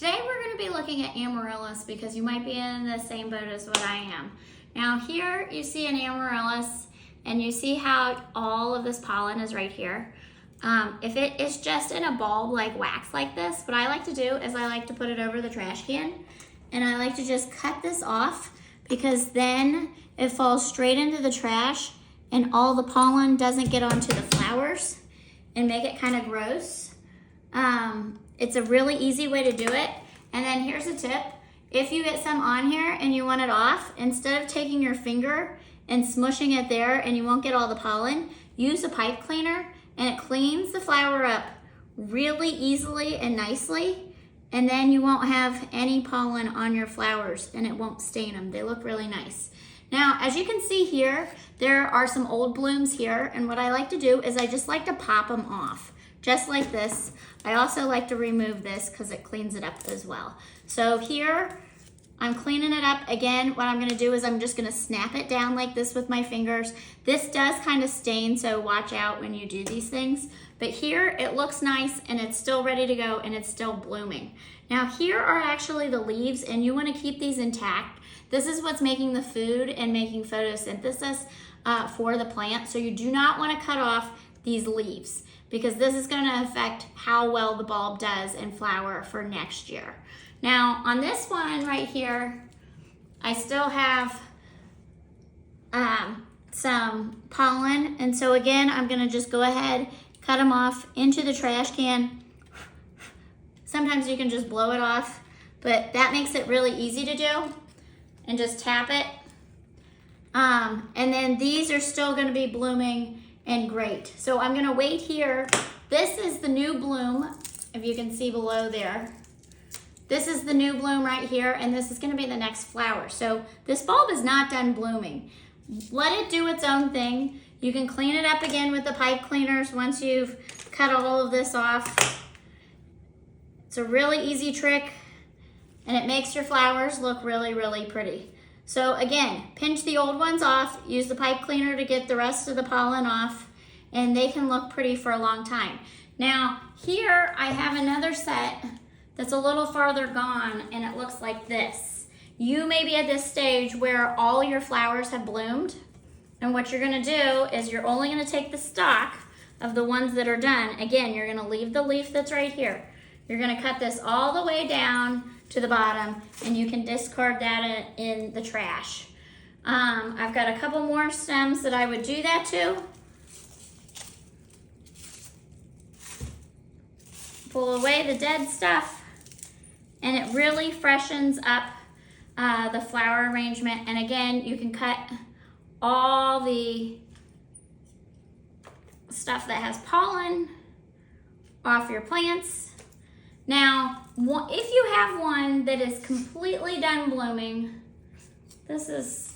Today we're going to be looking at Amaryllis because you might be in the same boat as what I am. Now here you see an Amaryllis and you see how all of this pollen is right here. If it is just in a bulb like wax like this, what I like to do is I like to put it over the trash can and I like to just cut this off because then it falls straight into the trash and all the pollen doesn't get onto the flowers and make it kind of gross. It's a really easy way to do it. And then here's a tip. If you get some on here and you want it off, instead of taking your finger and smushing it there and you won't get all the pollen, use a pipe cleaner and it cleans the flower up really easily and nicely. And then you won't have any pollen on your flowers and it won't stain them. They look really nice. Now, as you can see here, there are some old blooms here. And what I like to do is I just like to pop them off. Just like this. I also like to remove this because it cleans it up as well. So here, I'm cleaning it up. Again, what I'm gonna do is I'm just gonna snap it down like this with my fingers. This does kind of stain, so watch out when you do these things. But here, it looks nice and it's still ready to go and it's still blooming. Now here are actually the leaves and you wanna keep these intact. This is what's making the food and making photosynthesis for the plant. So you do not wanna cut off these leaves, because this is going to affect how well the bulb does and flower for next year. Now on this one right here, I still have some pollen, and so again I'm going to just go ahead, cut them off into the trash can. Sometimes you can just blow it off, but that makes it really easy to do, and just tap it. And then these are still going to be blooming and great. So I'm gonna wait here. This is the new bloom, if you can see below there. This is the new bloom right here, and this is gonna be the next flower. So this bulb is not done blooming. Let it do its own thing. You can clean it up again with the pipe cleaners once you've cut all of this off. It's a really easy trick, and it makes your flowers look really, really pretty. So again, pinch the old ones off, use the pipe cleaner to get the rest of the pollen off, and they can look pretty for a long time. Now, here I have another set that's a little farther gone, and it looks like this. You may be at this stage where all your flowers have bloomed, and what you're gonna do is you're only gonna take the stalk of the ones that are done. Again, you're gonna leave the leaf that's right here. You're gonna cut this all the way down to the bottom, and you can discard that in the trash. I've got a couple more stems that I would do that to. Pull away the dead stuff, and it really freshens up the flower arrangement. And again, you can cut all the stuff that has pollen off your plants. Now, if you have one that is completely done blooming, this is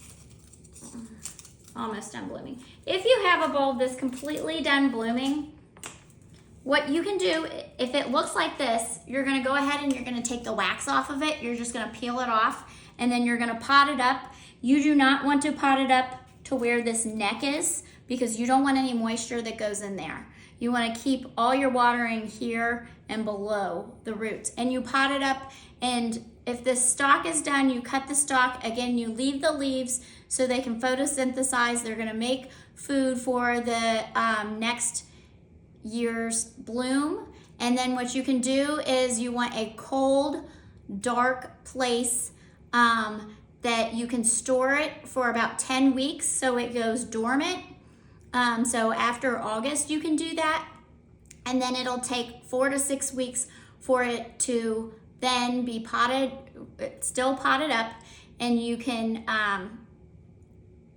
almost done blooming. If you have a bulb that's completely done blooming, what you can do, if it looks like this, you're gonna go ahead and you're gonna take the wax off of it, you're just gonna peel it off, and then you're gonna pot it up. You do not want to pot it up to where this neck is, because you don't want any moisture that goes in there. You want to keep all your watering here and below the roots. And you pot it up, and if the stalk is done, you cut the stalk. Again, you leave the leaves so they can photosynthesize. They're going to make food for the next year's bloom. And then what you can do is you want a cold, dark place that you can store it for about 10 weeks so it goes dormant. So after August, you can do that. And then it'll take 4 to 6 weeks for it to then be potted, still potted up. And you can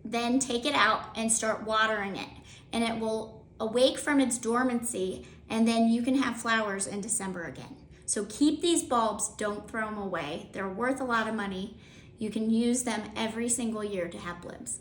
then take it out and start watering it. And it will awake from its dormancy. And then you can have flowers in December again. So keep these bulbs, don't throw them away. They're worth a lot of money. You can use them every single year to have blooms.